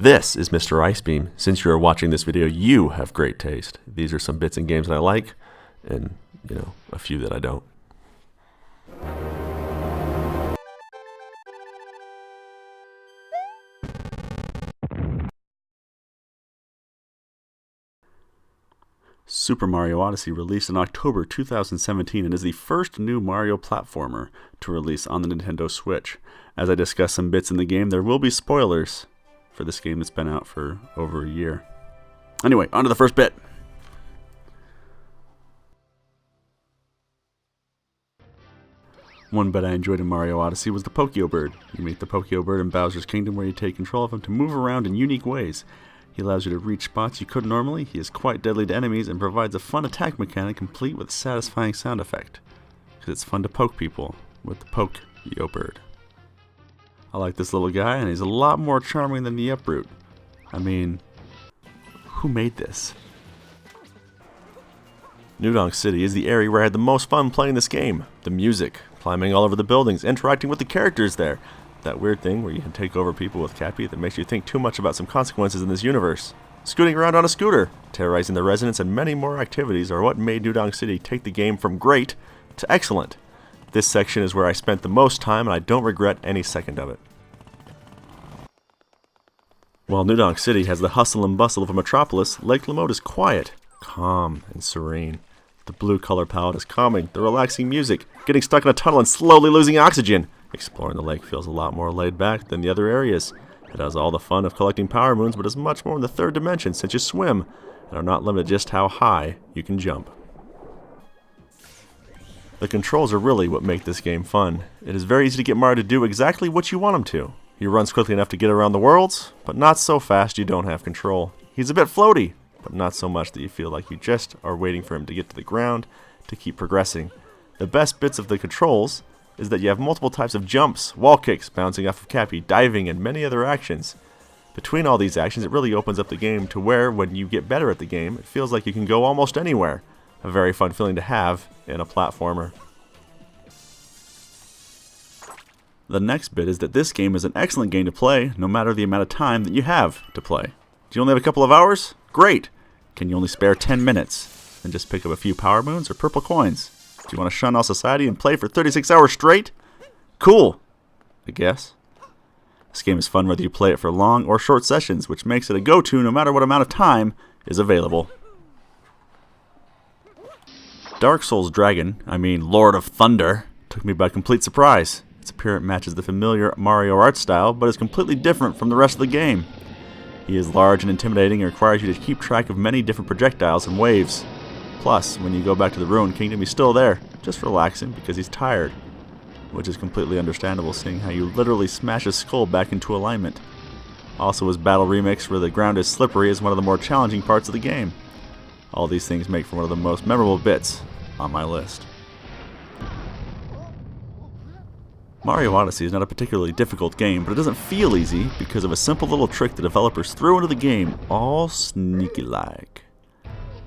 This is Mr. Icebeam. Since you are watching this video, you have great taste. These are some bits and games that I like, and, a few that I don't. Super Mario Odyssey released in October 2017 and is the first new Mario platformer to release on the Nintendo Switch. As I discuss some bits in the game, there will be spoilers for this game that's been out for over a year. Anyway, on to the first bit. One bit I enjoyed in Mario Odyssey was the Pokeo Bird. You meet the Pokeo Bird in Bowser's Kingdom, where you take control of him to move around in unique ways. He allows you to reach spots you couldn't normally, he is quite deadly to enemies, and provides a fun attack mechanic complete with a satisfying sound effect. Because it's fun to poke people with the Pokeo Bird. I like this little guy, and he's a lot more charming than the Uproot. I mean, who made this? New Donk City is the area where I had the most fun playing this game. The music, climbing all over the buildings, interacting with the characters there. That weird thing where you can take over people with Cappy that makes you think too much about some consequences in this universe. Scooting around on a scooter, terrorizing the residents, and many more activities are what made New Donk City take the game from great to excellent. This section is where I spent the most time, and I don't regret any second of it. While New Donk City has the hustle and bustle of a metropolis, Lake Lamote is quiet, calm, and serene. The blue color palette is calming, the relaxing music, getting stuck in a tunnel and slowly losing oxygen. Exploring the lake feels a lot more laid back than the other areas. It has all the fun of collecting power moons, but is much more in the third dimension since you swim, and are not limited just how high you can jump. The controls are really what make this game fun. It is very easy to get Mario to do exactly what you want him to. He runs quickly enough to get around the worlds, but not so fast you don't have control. He's a bit floaty, but not so much that you feel like you just are waiting for him to get to the ground to keep progressing. The best bits of the controls is that you have multiple types of jumps, wall kicks, bouncing off of Cappy, diving, and many other actions. Between all these actions, it really opens up the game to where, when you get better at the game, it feels like you can go almost anywhere. A very fun feeling to have in a platformer. The next bit is that this game is an excellent game to play, no matter the amount of time that you have to play. Do you only have a couple of hours? Great! Can you only spare 10 minutes? Then just pick up a few power moons or purple coins. Do you want to shun all society and play for 36 hours straight? Cool, I guess. This game is fun whether you play it for long or short sessions, which makes it a go-to no matter what amount of time is available. Dark Souls Dragon, Lord of Thunder, took me by complete surprise. Its appearance matches the familiar Mario art style, but is completely different from the rest of the game. He is large and intimidating and requires you to keep track of many different projectiles and waves. Plus, when you go back to the Ruined Kingdom, he's still there, just relaxing because he's tired, which is completely understandable seeing how you literally smash his skull back into alignment. Also, his battle remix where the ground is slippery is one of the more challenging parts of the game. All these things make for one of the most memorable bits on my list. Mario Odyssey is not a particularly difficult game, but it doesn't feel easy because of a simple little trick the developers threw into the game, all sneaky-like.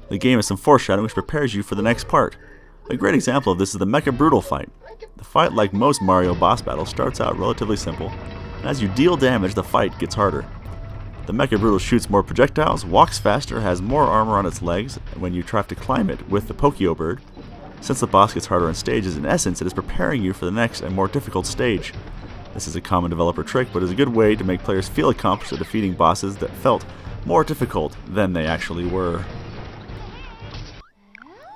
The game has some foreshadowing which prepares you for the next part. A great example of this is the Mecha Brutal fight. The fight, like most Mario boss battles, starts out relatively simple, and as you deal damage, the fight gets harder. The Mecha Brutal shoots more projectiles, walks faster, has more armor on its legs when you try to climb it with the Pokeo Bird. Since the boss gets harder in stages, in essence it is preparing you for the next and more difficult stage. This is a common developer trick, but is a good way to make players feel accomplished at defeating bosses that felt more difficult than they actually were.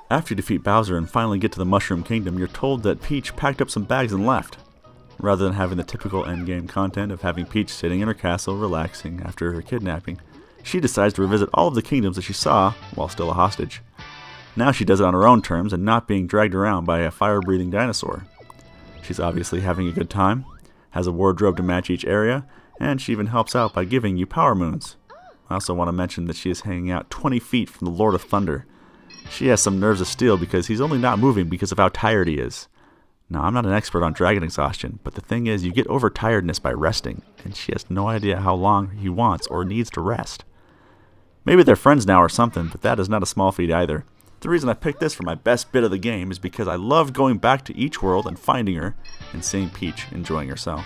After you defeat Bowser and finally get to the Mushroom Kingdom, you're told that Peach packed up some bags and left. Rather than having the typical endgame content of having Peach sitting in her castle relaxing after her kidnapping, she decides to revisit all of the kingdoms that she saw while still a hostage. Now she does it on her own terms and not being dragged around by a fire-breathing dinosaur. She's obviously having a good time, has a wardrobe to match each area, and she even helps out by giving you power moons. I also want to mention that she is hanging out 20 feet from the Lord of Thunder. She has some nerves of steel because he's only not moving because of how tired he is. Now, I'm not an expert on dragon exhaustion, but the thing is you get over tiredness by resting, and she has no idea how long he wants or needs to rest. Maybe they're friends now or something, but that is not a small feat either. The reason I picked this for my best bit of the game is because I love going back to each world and finding her and seeing Peach enjoying herself.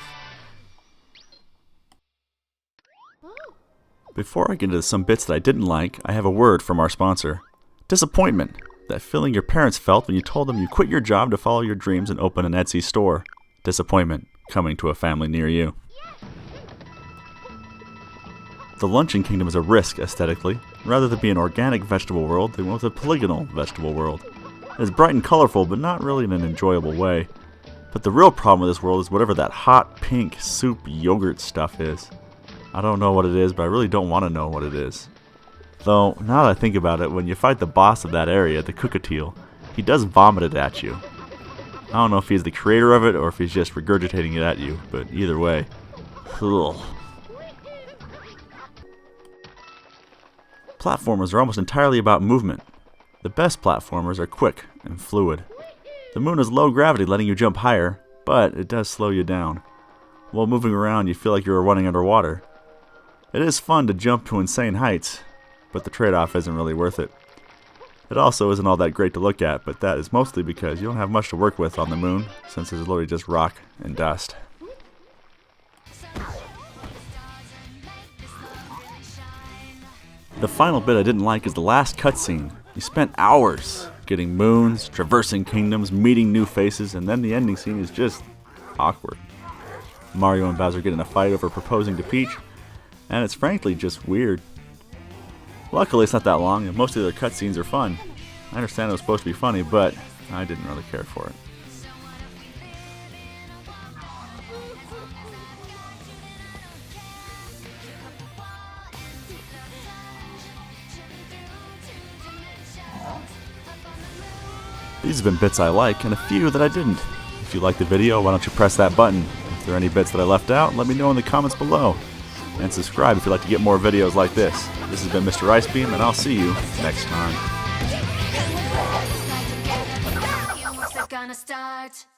Before I get into some bits that I didn't like, I have a word from our sponsor. Disappointment. That feeling your parents felt when you told them you quit your job to follow your dreams and open an Etsy store. Disappointment coming to a family near you. The Luncheon Kingdom is a risk aesthetically. Rather than be an organic vegetable world, they went with a polygonal vegetable world. It is bright and colorful, but not really in an enjoyable way. But the real problem with this world is whatever that hot pink soup yogurt stuff is. I don't know what it is, but I really don't want to know what it is. Though, now that I think about it, when you fight the boss of that area, the Cookatiel, he does vomit it at you. I don't know if he's the creator of it or if he's just regurgitating it at you, but either way. Ugh. Platformers are almost entirely about movement. The best platformers are quick and fluid. The moon is low gravity, letting you jump higher, but it does slow you down. While moving around, you feel like you are running underwater. It is fun to jump to insane heights, but the trade-off isn't really worth it. It also isn't all that great to look at, but that is mostly because you don't have much to work with on the moon, since it's literally just rock and dust. The final bit I didn't like is the last cutscene. You spent hours getting moons, traversing kingdoms, meeting new faces, and then the ending scene is just awkward. Mario and Bowser get in a fight over proposing to Peach, and it's frankly just weird. Luckily it's not that long, and most of the cutscenes are fun. I understand it was supposed to be funny, but I didn't really care for it. These have been bits I like, and a few that I didn't. If you liked the video, why don't you press that button? If there are any bits that I left out, let me know in the comments below. And subscribe if you'd like to get more videos like this. This has been Mr. Icebeam, and I'll see you next time.